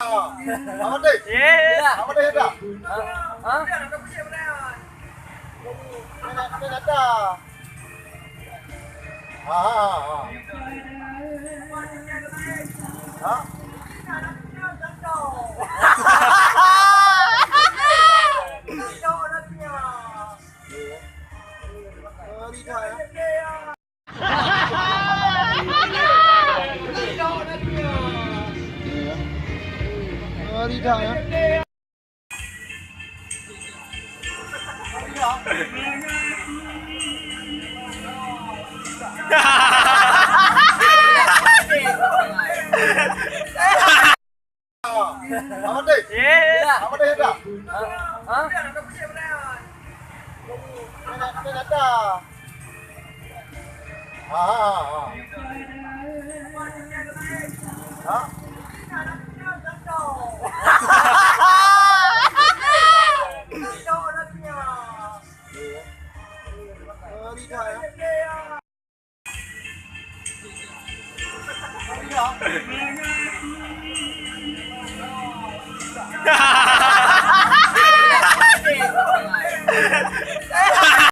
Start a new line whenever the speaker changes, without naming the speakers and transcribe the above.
Amat deh. Amat deh dah.
Hah?
Ini dah. Ah. Hah? Đi thôi á. Đi thôi á. Amat deh. Amat deh dah.
Hah?
Ini dah. Ah. Hah? Đi thôi á. Đi hả?